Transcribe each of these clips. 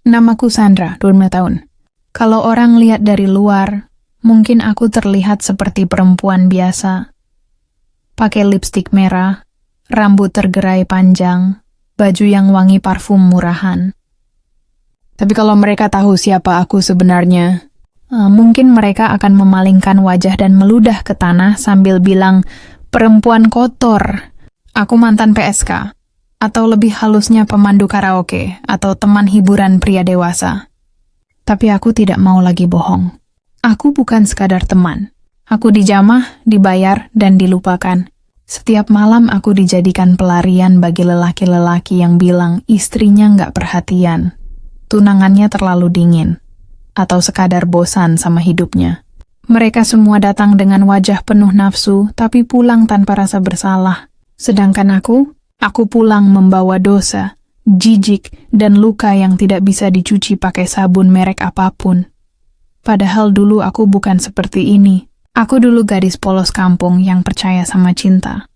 Namaku Sandra, 25 tahun. Kalau orang lihat dari luar, mungkin aku terlihat seperti perempuan biasa. Pakai lipstik merah, rambut tergerai panjang, baju yang wangi parfum murahan. Tapi kalau mereka tahu siapa aku sebenarnya, mungkin mereka akan memalingkan wajah dan meludah ke tanah sambil bilang, perempuan kotor. Aku mantan PSK. Atau lebih halusnya pemandu karaoke, atau teman hiburan pria dewasa. Tapi aku tidak mau lagi bohong. Aku bukan sekadar teman. Aku dijamah, dibayar, dan dilupakan. Setiap malam aku dijadikan pelarian bagi lelaki-lelaki yang bilang istrinya nggak perhatian, tunangannya terlalu dingin, atau sekadar bosan sama hidupnya. Mereka semua datang dengan wajah penuh nafsu, tapi pulang tanpa rasa bersalah. Sedangkan aku pulang membawa dosa, jijik, dan luka yang tidak bisa dicuci pakai sabun merek apapun. Padahal dulu aku bukan seperti ini. Aku dulu gadis polos kampung yang percaya sama cinta.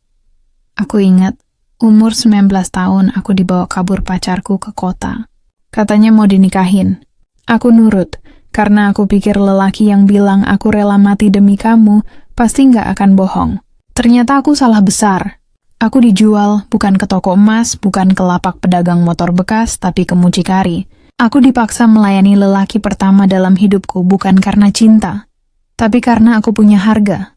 Aku ingat, umur 19 tahun aku dibawa kabur pacarku ke kota. Katanya mau dinikahin. Aku nurut, karena aku pikir lelaki yang bilang aku rela mati demi kamu pasti nggak akan bohong. Ternyata aku salah besar. Aku dijual bukan ke toko emas, bukan ke lapak pedagang motor bekas, tapi ke mucikari. Aku dipaksa melayani lelaki pertama dalam hidupku bukan karena cinta, tapi karena aku punya harga.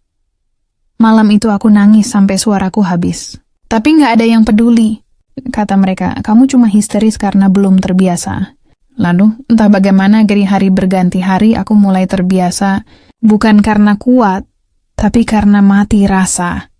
Malam itu aku nangis sampai suaraku habis. Tapi nggak ada yang peduli. Kata mereka, kamu cuma histeris karena belum terbiasa. Lalu, entah bagaimana dari hari berganti hari aku mulai terbiasa, bukan karena kuat, tapi karena mati rasa.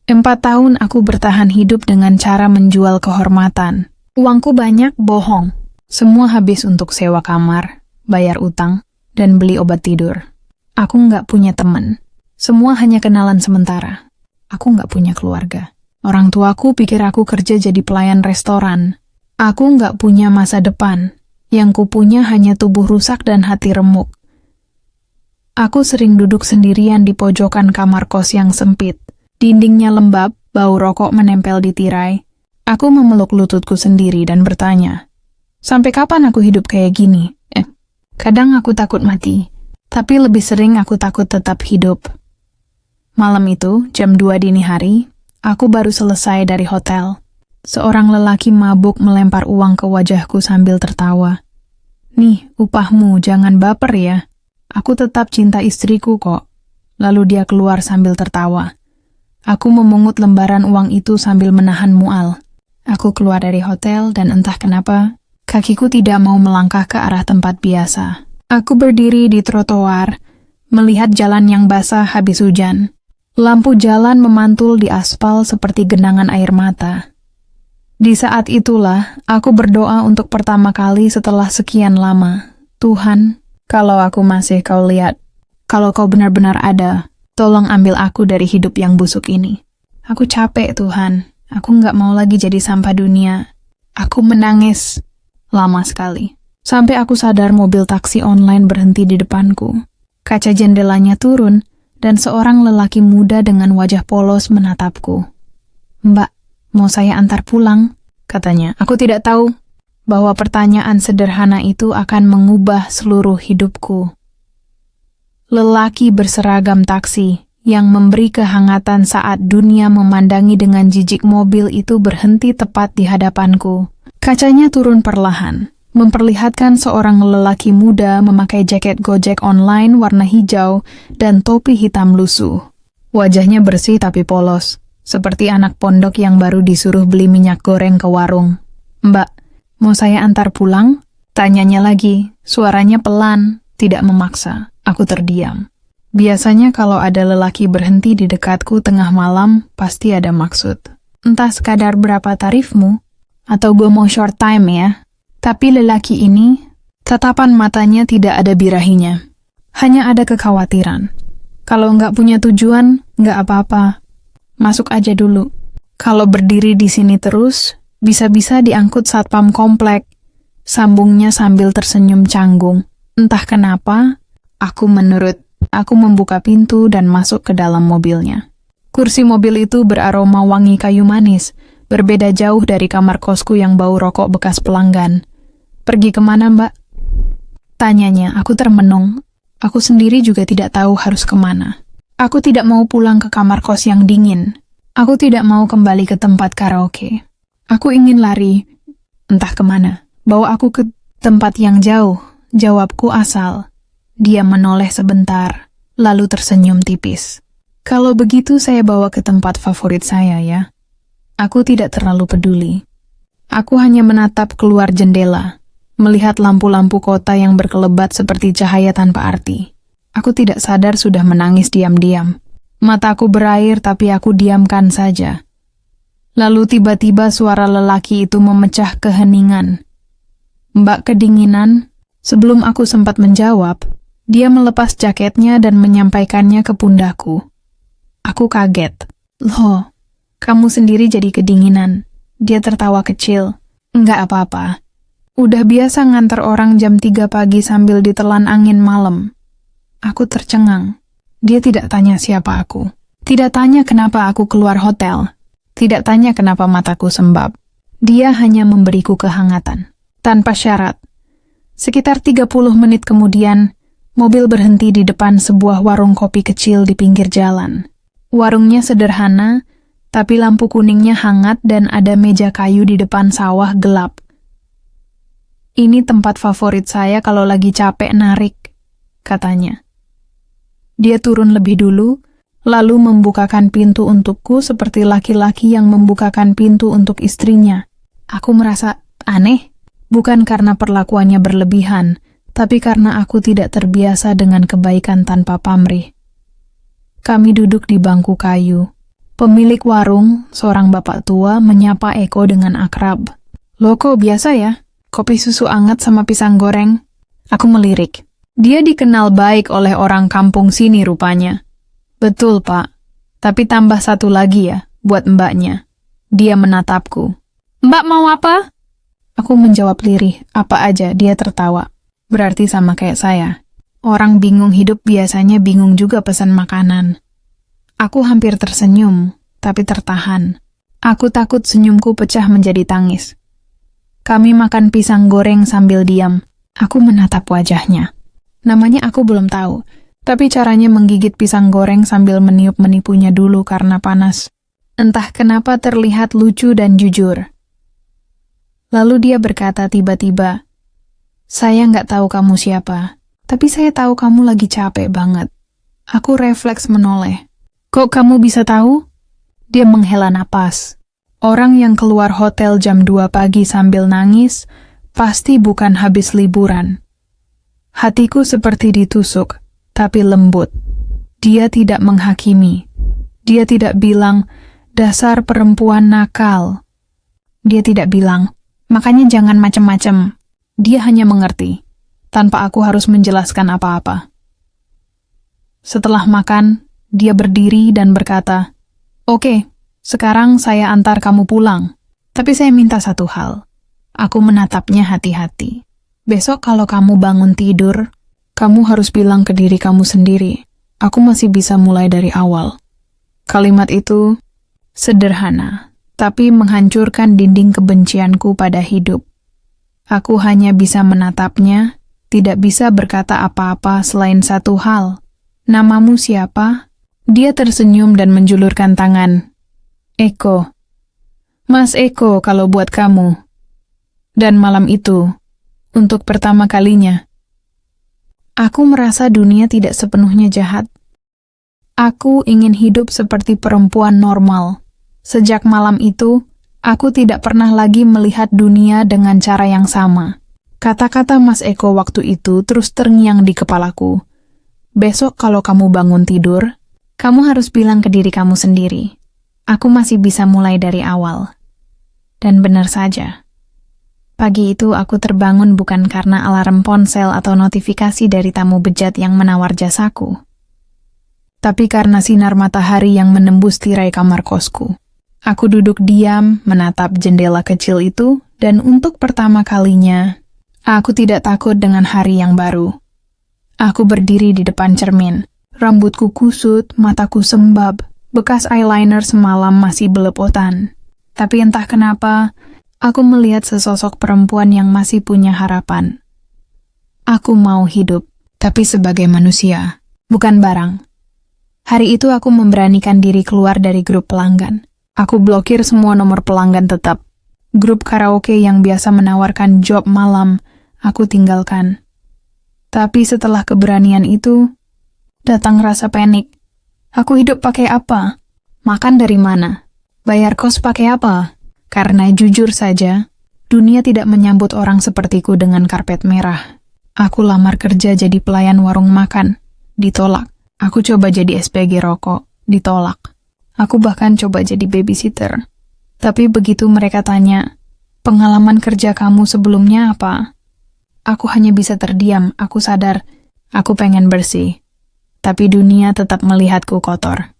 4 tahun aku bertahan hidup dengan cara menjual kehormatan. Uangku banyak, bohong. Semua habis untuk sewa kamar, bayar utang, dan beli obat tidur. Aku nggak punya teman. Semua hanya kenalan sementara. Aku nggak punya keluarga. Orang tuaku pikir aku kerja jadi pelayan restoran. Aku nggak punya masa depan. Yang kupunya hanya tubuh rusak dan hati remuk. Aku sering duduk sendirian di pojokan kamar kos yang sempit. Dindingnya lembab, bau rokok menempel di tirai. Aku memeluk lututku sendiri dan bertanya, sampai kapan aku hidup kayak gini? Kadang aku takut mati, tapi lebih sering aku takut tetap hidup. Malam itu, jam 2 dini hari, aku baru selesai dari hotel. Seorang lelaki mabuk melempar uang ke wajahku sambil tertawa. Nih, upahmu, jangan baper ya. Aku tetap cinta istriku kok. Lalu dia keluar sambil tertawa. Aku memungut lembaran uang itu sambil menahan mual. Aku keluar dari hotel dan entah kenapa, kakiku tidak mau melangkah ke arah tempat biasa. Aku berdiri di trotoar, melihat jalan yang basah habis hujan. Lampu jalan memantul di aspal seperti genangan air mata. Di saat itulah, aku berdoa untuk pertama kali setelah sekian lama. Tuhan, kalau aku masih kau lihat, kalau kau benar-benar ada, tolong ambil aku dari hidup yang busuk ini. Aku capek, Tuhan. Aku nggak mau lagi jadi sampah dunia. Aku menangis lama sekali. Sampai aku sadar mobil taksi online berhenti di depanku. Kaca jendelanya turun, dan seorang lelaki muda dengan wajah polos menatapku. Mbak, mau saya antar pulang? Katanya. Aku tidak tahu bahwa pertanyaan sederhana itu akan mengubah seluruh hidupku. Lelaki berseragam taksi yang memberi kehangatan saat dunia memandangi dengan jijik mobil itu berhenti tepat di hadapanku. Kacanya turun perlahan, memperlihatkan seorang lelaki muda memakai jaket Gojek online warna hijau dan topi hitam lusuh. Wajahnya bersih tapi polos, seperti anak pondok yang baru disuruh beli minyak goreng ke warung. Mbak, mau saya antar pulang? Tanyanya lagi, suaranya pelan, tidak memaksa. Aku terdiam. Biasanya kalau ada lelaki berhenti di dekatku tengah malam, pasti ada maksud. Entah sekadar berapa tarifmu, atau gue mau short time ya. Tapi lelaki ini, tatapan matanya tidak ada birahinya. Hanya ada kekhawatiran. Kalau nggak punya tujuan, nggak apa-apa. Masuk aja dulu. Kalau berdiri di sini terus, bisa-bisa diangkut satpam komplek. Sambungnya sambil tersenyum canggung. Entah kenapa, aku membuka pintu dan masuk ke dalam mobilnya. Kursi mobil itu beraroma wangi kayu manis, berbeda jauh dari kamar kosku yang bau rokok bekas pelanggan. Pergi kemana, Mbak? Tanyanya, aku termenung. Aku sendiri juga tidak tahu harus kemana. Aku tidak mau pulang ke kamar kos yang dingin. Aku tidak mau kembali ke tempat karaoke. Aku ingin lari, entah kemana. Bawa aku ke tempat yang jauh, jawabku asal. Dia menoleh sebentar, lalu tersenyum tipis. Kalau begitu saya bawa ke tempat favorit saya ya. Aku tidak terlalu peduli. Aku hanya menatap keluar jendela, melihat lampu-lampu kota yang berkelebat seperti cahaya tanpa arti. Aku tidak sadar sudah menangis diam-diam. Mataku berair tapi aku diamkan saja. Lalu tiba-tiba suara lelaki itu memecah keheningan. Mbak kedinginan? Sebelum aku sempat menjawab, dia melepas jaketnya dan menyampaikannya ke pundakku. Aku kaget. Loh, kamu sendiri jadi kedinginan. Dia tertawa kecil. Enggak apa-apa. Udah biasa nganter orang jam 3 pagi sambil ditelan angin malam. Aku tercengang. Dia tidak tanya siapa aku. Tidak tanya kenapa aku keluar hotel. Tidak tanya kenapa mataku sembab. Dia hanya memberiku kehangatan. Tanpa syarat. Sekitar 30 menit kemudian, mobil berhenti di depan sebuah warung kopi kecil di pinggir jalan. Warungnya sederhana, tapi lampu kuningnya hangat dan ada meja kayu di depan sawah gelap. Ini tempat favorit saya kalau lagi capek narik, katanya. Dia turun lebih dulu, lalu membukakan pintu untukku seperti laki-laki yang membukakan pintu untuk istrinya. Aku merasa aneh, bukan karena perlakuannya berlebihan, tapi karena aku tidak terbiasa dengan kebaikan tanpa pamrih. Kami duduk di bangku kayu. Pemilik warung, seorang bapak tua, menyapa Eko dengan akrab. Loh kok biasa ya? Kopi susu anget sama pisang goreng? Aku melirik. Dia dikenal baik oleh orang kampung sini rupanya. Betul, Pak. Tapi tambah satu lagi ya, buat mbaknya. Dia menatapku. Mbak mau apa? Aku menjawab lirih, apa aja. Dia tertawa. Berarti sama kayak saya. Orang bingung hidup biasanya bingung juga pesan makanan. Aku hampir tersenyum, tapi tertahan. Aku takut senyumku pecah menjadi tangis. Kami makan pisang goreng sambil diam. Aku menatap wajahnya. Namanya aku belum tahu, tapi caranya menggigit pisang goreng sambil meniup-menipunya dulu karena panas. Entah kenapa terlihat lucu dan jujur. Lalu dia berkata tiba-tiba, saya nggak tahu kamu siapa. Tapi saya tahu kamu lagi capek banget. Aku refleks menoleh. Kok kamu bisa tahu? Dia menghela napas. Orang yang keluar hotel jam 2 pagi sambil nangis, pasti bukan habis liburan. Hatiku seperti ditusuk, tapi lembut. Dia tidak menghakimi. Dia tidak bilang, dasar perempuan nakal. Dia tidak bilang, makanya jangan macem-macem. Dia hanya mengerti. Tanpa aku harus menjelaskan apa-apa. Setelah makan, dia berdiri dan berkata, Oke, sekarang saya antar kamu pulang. Tapi saya minta satu hal. Aku menatapnya hati-hati. Besok kalau kamu bangun tidur, kamu harus bilang ke diri kamu sendiri, aku masih bisa mulai dari awal. Kalimat itu sederhana, tapi menghancurkan dinding kebencianku pada hidup. Aku hanya bisa menatapnya, tidak bisa berkata apa-apa selain satu hal. Namamu siapa? Dia tersenyum dan menjulurkan tangan. Eko. Mas Eko kalau buat kamu. Dan malam itu, untuk pertama kalinya, aku merasa dunia tidak sepenuhnya jahat. Aku ingin hidup seperti perempuan normal. Sejak malam itu, aku tidak pernah lagi melihat dunia dengan cara yang sama. Kata-kata Mas Eko waktu itu terus terngiang di kepalaku. Besok kalau kamu bangun tidur, kamu harus bilang ke diri kamu sendiri, aku masih bisa mulai dari awal. Dan benar saja. Pagi itu aku terbangun bukan karena alarm ponsel atau notifikasi dari tamu bejat yang menawar jasaku, tapi karena sinar matahari yang menembus tirai kamar kosku. Aku duduk diam, menatap jendela kecil itu, dan untuk pertama kalinya, aku tidak takut dengan hari yang baru. Aku berdiri di depan cermin. Rambutku kusut, mataku sembab. Bekas eyeliner semalam masih belepotan. Tapi entah kenapa, Aku melihat sesosok perempuan yang masih punya harapan. Aku mau hidup, tapi sebagai manusia, bukan barang. Hari itu aku memberanikan diri keluar dari grup pelanggan. Aku blokir semua nomor pelanggan tetap. Grup karaoke yang biasa menawarkan job malam, aku tinggalkan. Tapi setelah keberanian itu, datang rasa panik. Aku hidup pakai apa? Makan dari mana? Bayar kos pakai apa? Karena jujur saja, dunia tidak menyambut orang sepertiku dengan karpet merah. Aku lamar kerja jadi pelayan warung makan, ditolak. Aku coba jadi SPG rokok, ditolak. Aku bahkan coba jadi babysitter. Tapi begitu mereka tanya, pengalaman kerja kamu sebelumnya apa? Aku hanya bisa terdiam, aku sadar, aku pengen bersih. Tapi dunia tetap melihatku kotor.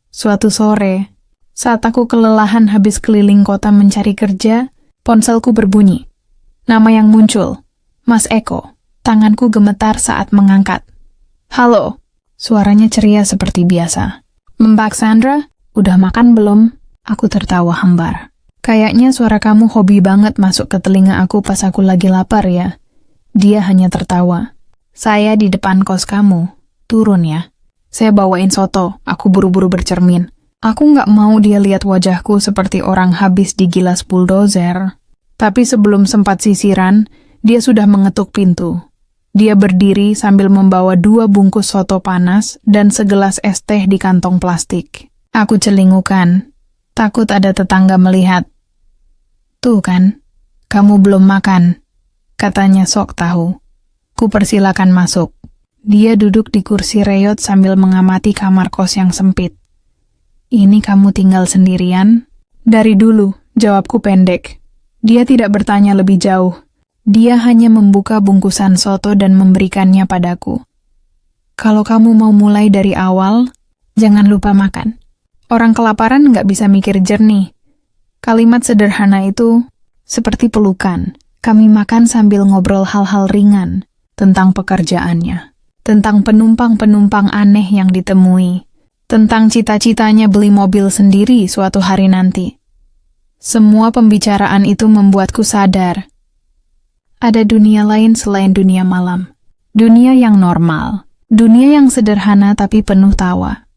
Suatu sore, saat aku kelelahan habis keliling kota mencari kerja, ponselku berbunyi. Nama yang muncul, Mas Eko. Tanganku gemetar saat mengangkat. Halo, suaranya ceria seperti biasa. Mbak Sandra, udah makan belum? Aku tertawa hambar. Kayaknya suara kamu hobi banget masuk ke telinga aku pas aku lagi lapar ya. Dia hanya tertawa. Saya di depan kos kamu. Turun ya. Saya bawain soto, aku buru-buru bercermin. Aku nggak mau dia lihat wajahku seperti orang habis digilas bulldozer. Tapi sebelum sempat sisiran, dia sudah mengetuk pintu. Dia berdiri sambil membawa 2 bungkus soto panas dan segelas es teh di kantong plastik. Aku celingukan. Takut ada tetangga melihat. Tuh kan, kamu belum makan. Katanya sok tahu. Ku persilakan masuk. Dia duduk di kursi reyot sambil mengamati kamar kos yang sempit. Ini kamu tinggal sendirian? Dari dulu, jawabku pendek. Dia tidak bertanya lebih jauh. Dia hanya membuka bungkusan soto dan memberikannya padaku. Kalau kamu mau mulai dari awal, jangan lupa makan. Orang kelaparan nggak bisa mikir jernih. Kalimat sederhana itu seperti pelukan. Kami makan sambil ngobrol hal-hal ringan tentang pekerjaannya, tentang penumpang-penumpang aneh yang ditemui, tentang cita-citanya beli mobil sendiri suatu hari nanti. Semua pembicaraan itu membuatku sadar. Ada dunia lain selain dunia malam. Dunia yang normal. Dunia yang sederhana tapi penuh tawa.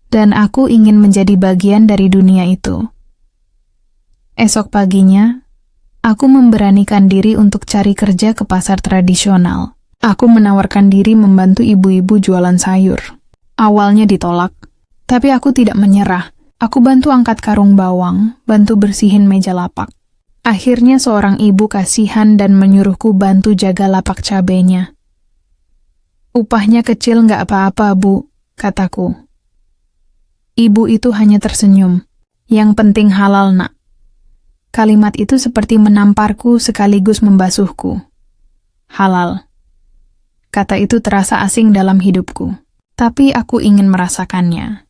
Dan aku ingin menjadi bagian dari dunia itu. Esok paginya, aku memberanikan diri untuk cari kerja ke pasar tradisional. Aku menawarkan diri membantu ibu-ibu jualan sayur. Awalnya ditolak, tapi aku tidak menyerah. Aku bantu angkat karung bawang, bantu bersihin meja lapak. Akhirnya seorang ibu kasihan dan menyuruhku bantu jaga lapak cabenya. Upahnya kecil nggak apa-apa, Bu, kataku. Ibu itu hanya tersenyum. Yang penting halal, Nak. Kalimat itu seperti menamparku sekaligus membasuhku. Halal. Kata itu terasa asing dalam hidupku. Tapi aku ingin merasakannya.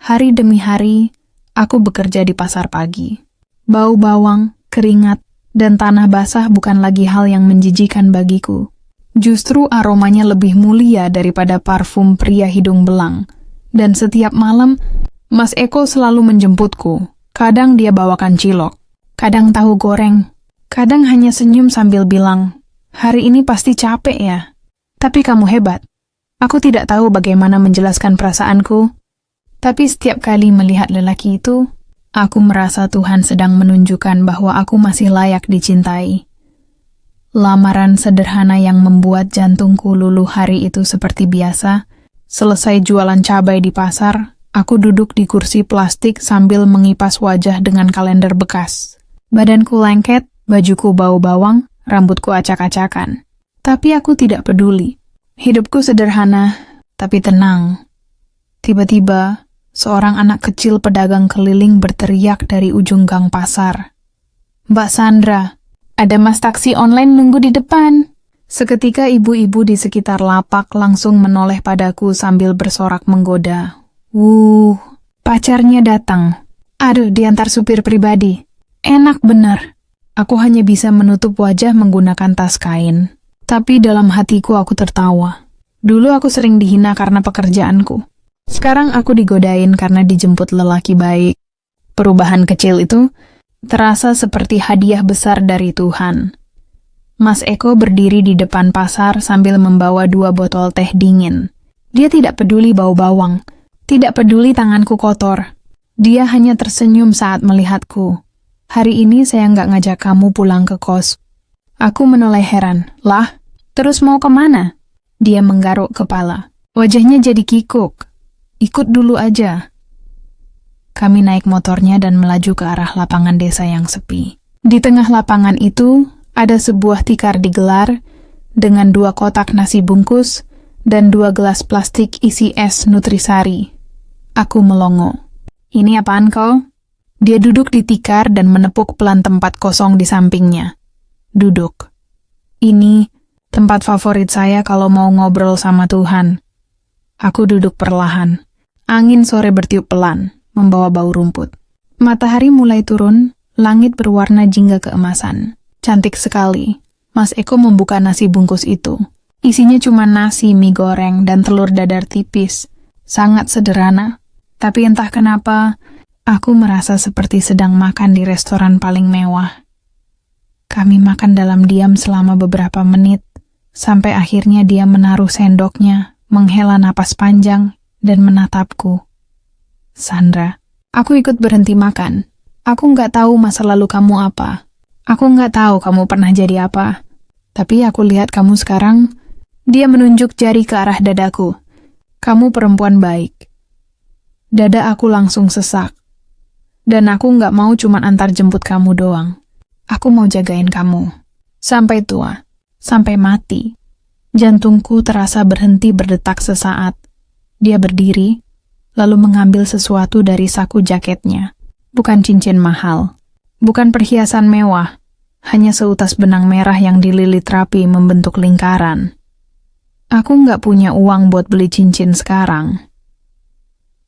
Hari demi hari, aku bekerja di pasar pagi. Bau bawang, keringat, dan tanah basah bukan lagi hal yang menjijikan bagiku. Justru aromanya lebih mulia daripada parfum pria hidung belang. Dan setiap malam, Mas Eko selalu menjemputku. Kadang dia bawakan cilok, kadang tahu goreng, kadang hanya senyum sambil bilang, "Hari ini pasti capek ya? Tapi kamu hebat." Aku tidak tahu bagaimana menjelaskan perasaanku, tapi setiap kali melihat lelaki itu, aku merasa Tuhan sedang menunjukkan bahwa aku masih layak dicintai. Lamaran sederhana yang membuat jantungku luluh hari itu seperti biasa. Selesai jualan cabai di pasar, aku duduk di kursi plastik sambil mengipas wajah dengan kalender bekas. Badanku lengket, bajuku bau bawang, rambutku acak-acakan. Tapi aku tidak peduli. Hidupku sederhana, tapi tenang. Tiba-tiba, seorang anak kecil pedagang keliling berteriak dari ujung gang pasar. "Mbak Sandra, ada mas taksi online nunggu di depan." Seketika ibu-ibu di sekitar lapak langsung menoleh padaku sambil bersorak menggoda. Pacarnya datang. Aduh, diantar supir pribadi. Enak bener. Aku hanya bisa menutup wajah menggunakan tas kain. Tapi dalam hatiku aku tertawa. Dulu aku sering dihina karena pekerjaanku. Sekarang aku digodain karena dijemput lelaki baik. Perubahan kecil itu terasa seperti hadiah besar dari Tuhan. Mas Eko berdiri di depan pasar sambil membawa 2 botol teh dingin. Dia tidak peduli bau bawang, tidak peduli tanganku kotor. Dia hanya tersenyum saat melihatku. Hari ini saya nggak ngajak kamu pulang ke kos. Aku menoleh heran. Lah, terus mau kemana? Dia menggaruk kepala. Wajahnya jadi kikuk. Ikut dulu aja. Kami naik motornya dan melaju ke arah lapangan desa yang sepi. Di tengah lapangan itu, ada sebuah tikar digelar dengan 2 kotak nasi bungkus dan 2 gelas plastik isi es Nutrisari. Aku melongo. Ini apaan kau? Dia duduk di tikar dan menepuk pelan tempat kosong di sampingnya. Duduk. Ini tempat favorit saya kalau mau ngobrol sama Tuhan. Aku duduk perlahan. Angin sore bertiup pelan, membawa bau rumput. Matahari mulai turun, langit berwarna jingga keemasan. Cantik sekali. Mas Eko membuka nasi bungkus itu. Isinya cuma nasi, mie goreng, dan telur dadar tipis. Sangat sederhana. Tapi entah kenapa, aku merasa seperti sedang makan di restoran paling mewah. Kami makan dalam diam selama beberapa menit, sampai akhirnya dia menaruh sendoknya, menghela napas panjang, dan menatapku. Sandra, aku ikut berhenti makan. Aku nggak tahu masa lalu kamu apa. Aku nggak tahu kamu pernah jadi apa. Tapi aku lihat kamu sekarang. Dia menunjuk jari ke arah dadaku. Kamu perempuan baik. Dada aku langsung sesak. Dan aku nggak mau cuman antar jemput kamu doang. Aku mau jagain kamu. Sampai tua. Sampai mati. Jantungku terasa berhenti berdetak sesaat. Dia berdiri, lalu mengambil sesuatu dari saku jaketnya. Bukan cincin mahal. Bukan perhiasan mewah. Hanya seutas benang merah yang dililit rapi membentuk lingkaran. Aku nggak punya uang buat beli cincin sekarang.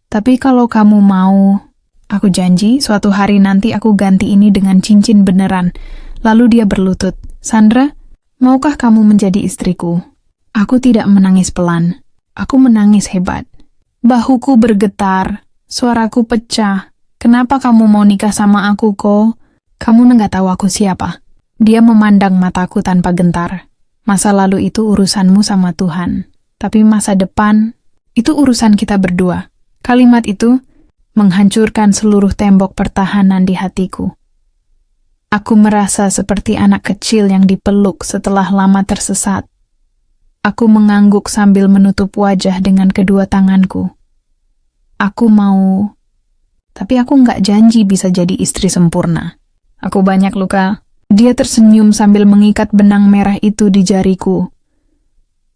Tapi kalau kamu mau, aku janji suatu hari nanti aku ganti ini dengan cincin beneran. Lalu dia berlutut. Sandra, maukah kamu menjadi istriku? Aku tidak menangis pelan. Aku menangis hebat. Bahuku bergetar. Suaraku pecah. Kenapa kamu mau nikah sama aku, Ko? Kamu nggak tahu aku siapa. Dia memandang mataku tanpa gentar. Masa lalu itu urusanmu sama Tuhan. Tapi masa depan, itu urusan kita berdua. Kalimat itu menghancurkan seluruh tembok pertahanan di hatiku. Aku merasa seperti anak kecil yang dipeluk setelah lama tersesat. Aku mengangguk sambil menutup wajah dengan kedua tanganku. Aku mau, tapi aku nggak janji bisa jadi istri sempurna. Aku banyak luka. Dia tersenyum sambil mengikat benang merah itu di jariku.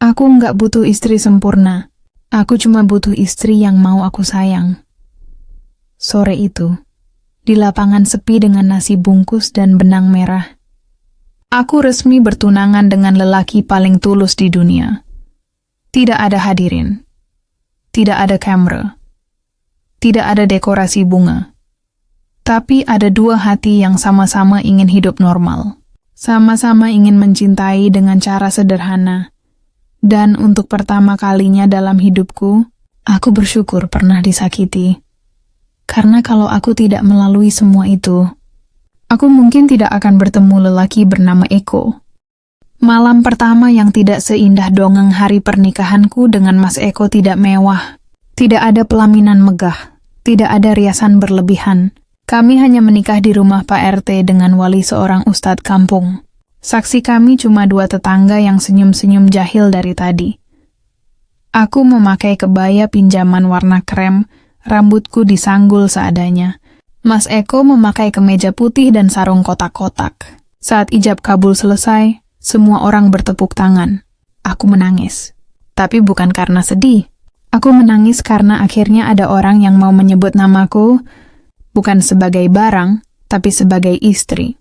Aku nggak butuh istri sempurna. Aku cuma butuh istri yang mau aku sayang. Sore itu, di lapangan sepi dengan nasi bungkus dan benang merah, aku resmi bertunangan dengan lelaki paling tulus di dunia. Tidak ada hadirin. Tidak ada kamera. Tidak ada dekorasi bunga. Tapi ada 2 hati yang sama-sama ingin hidup normal. Sama-sama ingin mencintai dengan cara sederhana. Dan untuk pertama kalinya dalam hidupku, aku bersyukur pernah disakiti. Karena kalau aku tidak melalui semua itu, aku mungkin tidak akan bertemu lelaki bernama Eko. Malam pertama yang tidak seindah dongeng hari pernikahanku dengan Mas Eko tidak mewah. Tidak ada pelaminan megah. Tidak ada riasan berlebihan. Kami hanya menikah di rumah Pak RT dengan wali seorang ustadz kampung. Saksi kami cuma 2 tetangga yang senyum-senyum jahil dari tadi. Aku memakai kebaya pinjaman warna krem, rambutku disanggul seadanya. Mas Eko memakai kemeja putih dan sarung kotak-kotak. Saat ijab kabul selesai, semua orang bertepuk tangan. Aku menangis. Tapi bukan karena sedih. Aku menangis karena akhirnya ada orang yang mau menyebut namaku, bukan sebagai barang, tapi sebagai istri.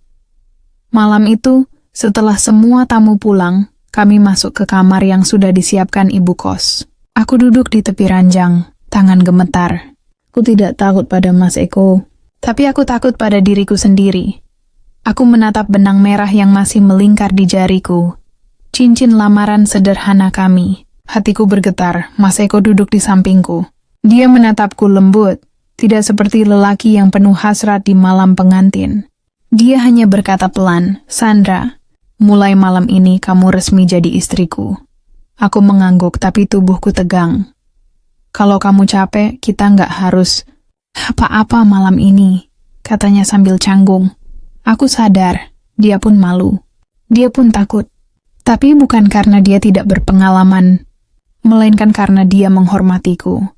Malam itu, setelah semua tamu pulang, kami masuk ke kamar yang sudah disiapkan ibu kos. Aku duduk di tepi ranjang, tangan gemetar. Aku tidak takut pada Mas Eko, tapi aku takut pada diriku sendiri. Aku menatap benang merah yang masih melingkar di jariku. Cincin lamaran sederhana kami. Hatiku bergetar, Mas Eko duduk di sampingku. Dia menatapku lembut, tidak seperti lelaki yang penuh hasrat di malam pengantin. Dia hanya berkata pelan, "Sandra, mulai malam ini kamu resmi jadi istriku." Aku mengangguk tapi tubuhku tegang. "Kalau kamu capek, kita nggak harus apa-apa malam ini," katanya sambil canggung. Aku sadar, dia pun malu. Dia pun takut. Tapi bukan karena dia tidak berpengalaman, melainkan karena dia menghormatiku.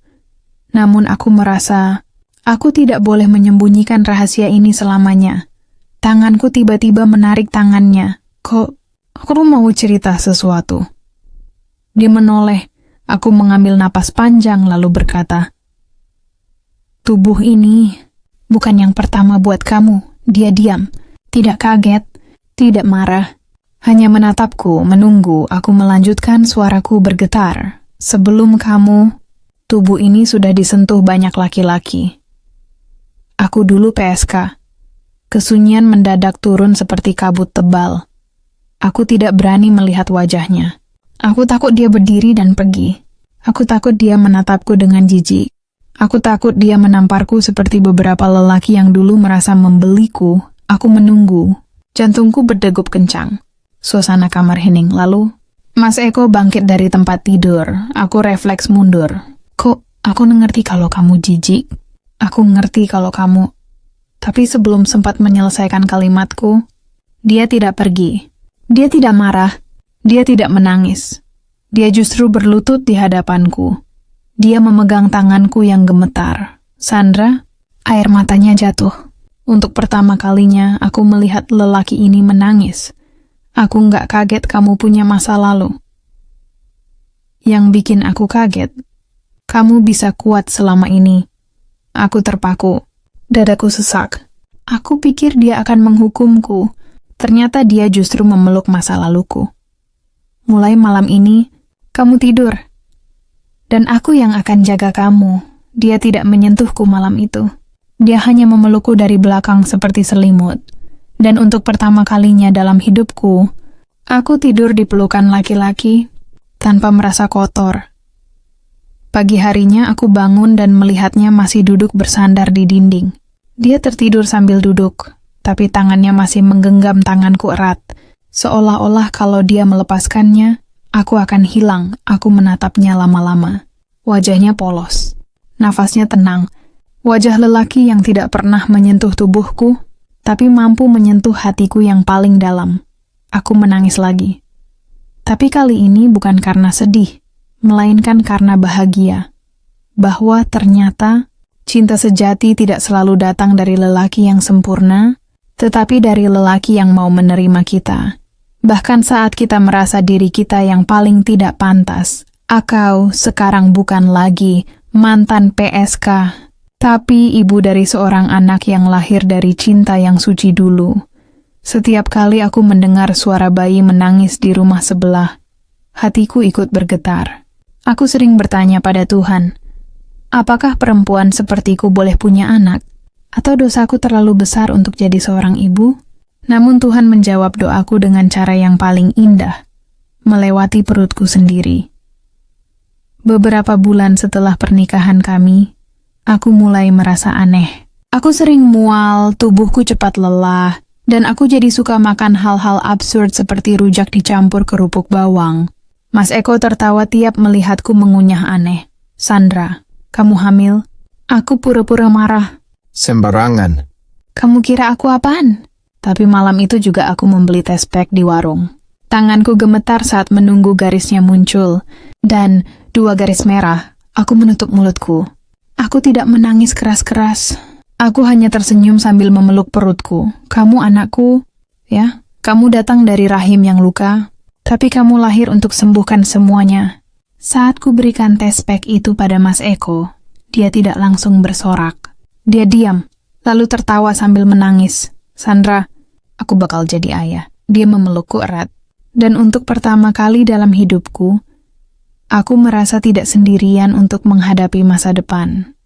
Namun aku merasa, aku tidak boleh menyembunyikan rahasia ini selamanya. Tanganku tiba-tiba menarik tangannya. Kok, aku mau cerita sesuatu. Dia menoleh. Aku mengambil napas panjang lalu berkata, "Tubuh ini bukan yang pertama buat kamu." Dia diam, tidak kaget, tidak marah. Hanya menatapku, menunggu aku melanjutkan. Suaraku bergetar. "Sebelum kamu, tubuh ini sudah disentuh banyak laki-laki. Aku dulu PSK. Kesunyian mendadak turun seperti kabut tebal. Aku tidak berani melihat wajahnya. Aku takut dia berdiri dan pergi. Aku takut dia menatapku dengan jijik. Aku takut dia menamparku seperti beberapa lelaki yang dulu merasa membeliku. Aku menunggu. Jantungku berdegup kencang. Suasana kamar hening. Lalu, Mas Eko bangkit dari tempat tidur. Aku refleks mundur. "Kok, aku ngerti kalau kamu jijik. Aku ngerti kalau kamu..." Tapi sebelum sempat menyelesaikan kalimatku, dia tidak pergi. Dia tidak marah. Dia tidak menangis. Dia justru berlutut di hadapanku. Dia memegang tanganku yang gemetar. "Sandra," air matanya jatuh. Untuk pertama kalinya, aku melihat lelaki ini menangis. Aku nggak kaget kamu punya masa lalu. Yang bikin aku kaget, kamu bisa kuat selama ini. Aku terpaku. Dadaku sesak. Aku pikir dia akan menghukumku. Ternyata dia justru memeluk masa laluku. "Mulai malam ini, kamu tidur. Dan aku yang akan jaga kamu." Dia tidak menyentuhku malam itu. Dia hanya memelukku dari belakang seperti selimut. Dan untuk pertama kalinya dalam hidupku, aku tidur di pelukan laki-laki tanpa merasa kotor. Pagi harinya aku bangun dan melihatnya masih duduk bersandar di dinding. Dia tertidur sambil duduk, tapi tangannya masih menggenggam tanganku erat. Seolah-olah kalau dia melepaskannya, aku akan hilang. Aku menatapnya lama-lama. Wajahnya polos. Nafasnya tenang. Wajah lelaki yang tidak pernah menyentuh tubuhku, tapi mampu menyentuh hatiku yang paling dalam. Aku menangis lagi. Tapi kali ini bukan karena sedih, melainkan karena bahagia. Bahwa ternyata cinta sejati tidak selalu datang dari lelaki yang sempurna, tetapi dari lelaki yang mau menerima kita. Bahkan saat kita merasa diri kita yang paling tidak pantas, Akau sekarang bukan lagi mantan PSK, tapi ibu dari seorang anak yang lahir dari cinta yang suci dulu. Setiap kali aku mendengar suara bayi menangis di rumah sebelah, hatiku ikut bergetar. Aku sering bertanya pada Tuhan, apakah perempuan sepertiku boleh punya anak? Atau dosaku terlalu besar untuk jadi seorang ibu? Namun Tuhan menjawab doaku dengan cara yang paling indah, melewati perutku sendiri. Beberapa bulan setelah pernikahan kami, aku mulai merasa aneh. Aku sering mual, tubuhku cepat lelah, dan aku jadi suka makan hal-hal absurd seperti rujak dicampur kerupuk bawang. Mas Eko tertawa tiap melihatku mengunyah aneh. "Sandra, kamu hamil?" Aku pura-pura marah. "Sembarangan. "Kamu kira aku apaan?" Tapi malam itu juga aku membeli tes pack di warung. Tanganku gemetar saat menunggu garisnya muncul, dan 2 garis merah. Aku menutup mulutku. Aku tidak menangis keras-keras. Aku hanya tersenyum sambil memeluk perutku. "Kamu anakku, ya. Kamu datang dari rahim yang luka, tapi kamu lahir untuk sembuhkan semuanya." Saat ku berikan tes pack itu pada Mas Eko, dia tidak langsung bersorak. Dia diam, lalu tertawa sambil menangis. "Sandra, aku bakal jadi ayah." Dia memelukku erat. Dan untuk pertama kali dalam hidupku, aku merasa tidak sendirian untuk menghadapi masa depan.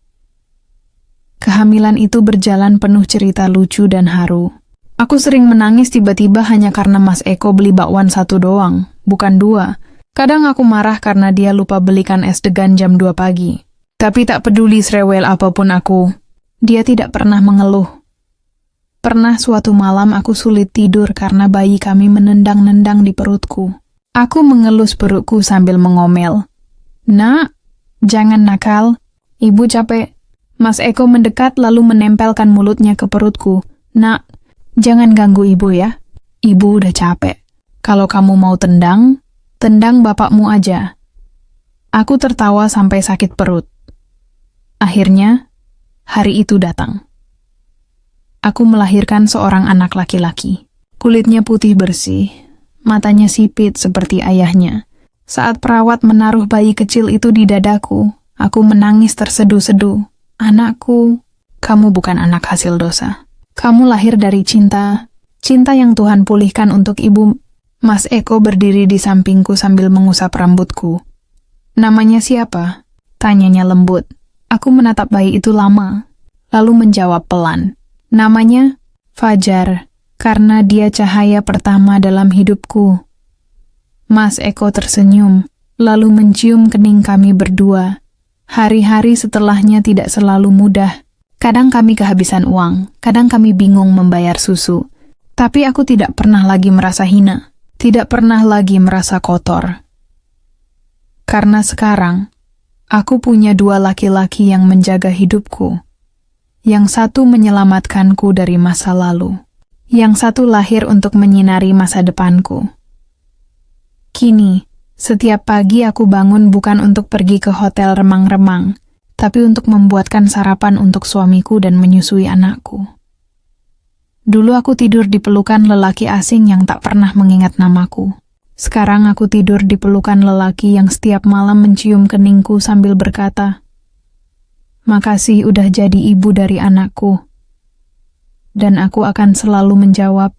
Kehamilan itu berjalan penuh cerita lucu dan haru. Aku sering menangis tiba-tiba hanya karena Mas Eko beli bakwan 1 doang, bukan 2. Kadang aku marah karena dia lupa belikan es degan jam 2 pagi. Tapi tak peduli serewel apapun aku, dia tidak pernah mengeluh. Pernah suatu malam aku sulit tidur karena bayi kami menendang-nendang di perutku. Aku mengelus perutku sambil mengomel. "Nak, jangan nakal. Ibu capek." Mas Eko mendekat lalu menempelkan mulutnya ke perutku. "Nak, jangan ganggu ibu ya. Ibu udah capek. Kalau kamu mau tendang, tendang bapakmu aja." Aku tertawa sampai sakit perut. Akhirnya, hari itu datang. Aku melahirkan seorang anak laki-laki. Kulitnya putih bersih, matanya sipit seperti ayahnya. Saat perawat menaruh bayi kecil itu di dadaku, aku menangis terseduh-seduh. "Anakku, kamu bukan anak hasil dosa. Kamu lahir dari cinta, cinta yang Tuhan pulihkan untuk ibu." Mas Eko berdiri di sampingku sambil mengusap rambutku. "Namanya siapa?" tanyanya lembut. Aku menatap bayi itu lama, lalu menjawab pelan. "Namanya Fajar, karena dia cahaya pertama dalam hidupku." Mas Eko tersenyum, lalu mencium kening kami berdua. Hari-hari setelahnya tidak selalu mudah. Kadang kami kehabisan uang, kadang kami bingung membayar susu. Tapi aku tidak pernah lagi merasa hina, tidak pernah lagi merasa kotor. Karena sekarang, aku punya dua laki-laki yang menjaga hidupku. Yang satu menyelamatkanku dari masa lalu. Yang satu lahir untuk menyinari masa depanku. Kini, setiap pagi aku bangun bukan untuk pergi ke hotel remang-remang, tapi untuk membuatkan sarapan untuk suamiku dan menyusui anakku. Dulu aku tidur di pelukan lelaki asing yang tak pernah mengingat namaku. Sekarang aku tidur di pelukan lelaki yang setiap malam mencium keningku sambil berkata, "Makasih udah jadi ibu dari anakku." Dan aku akan selalu menjawab,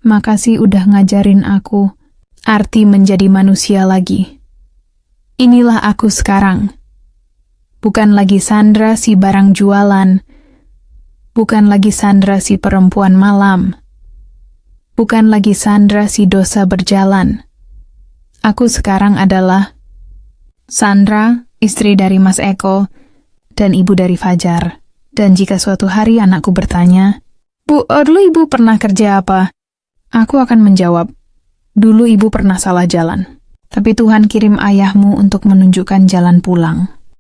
"Makasih udah ngajarin aku arti menjadi manusia lagi." Inilah aku sekarang. Bukan lagi Sandra si barang jualan. Bukan lagi Sandra si perempuan malam. Bukan lagi Sandra si dosa berjalan. Aku sekarang adalah Sandra, istri dari Mas Eko, dan ibu dari Fajar. Dan jika suatu hari anakku bertanya, "Bu, dulu ibu pernah kerja apa?" Aku akan menjawab, "Dulu ibu pernah salah jalan. Tapi Tuhan kirim ayahmu untuk menunjukkan jalan pulang."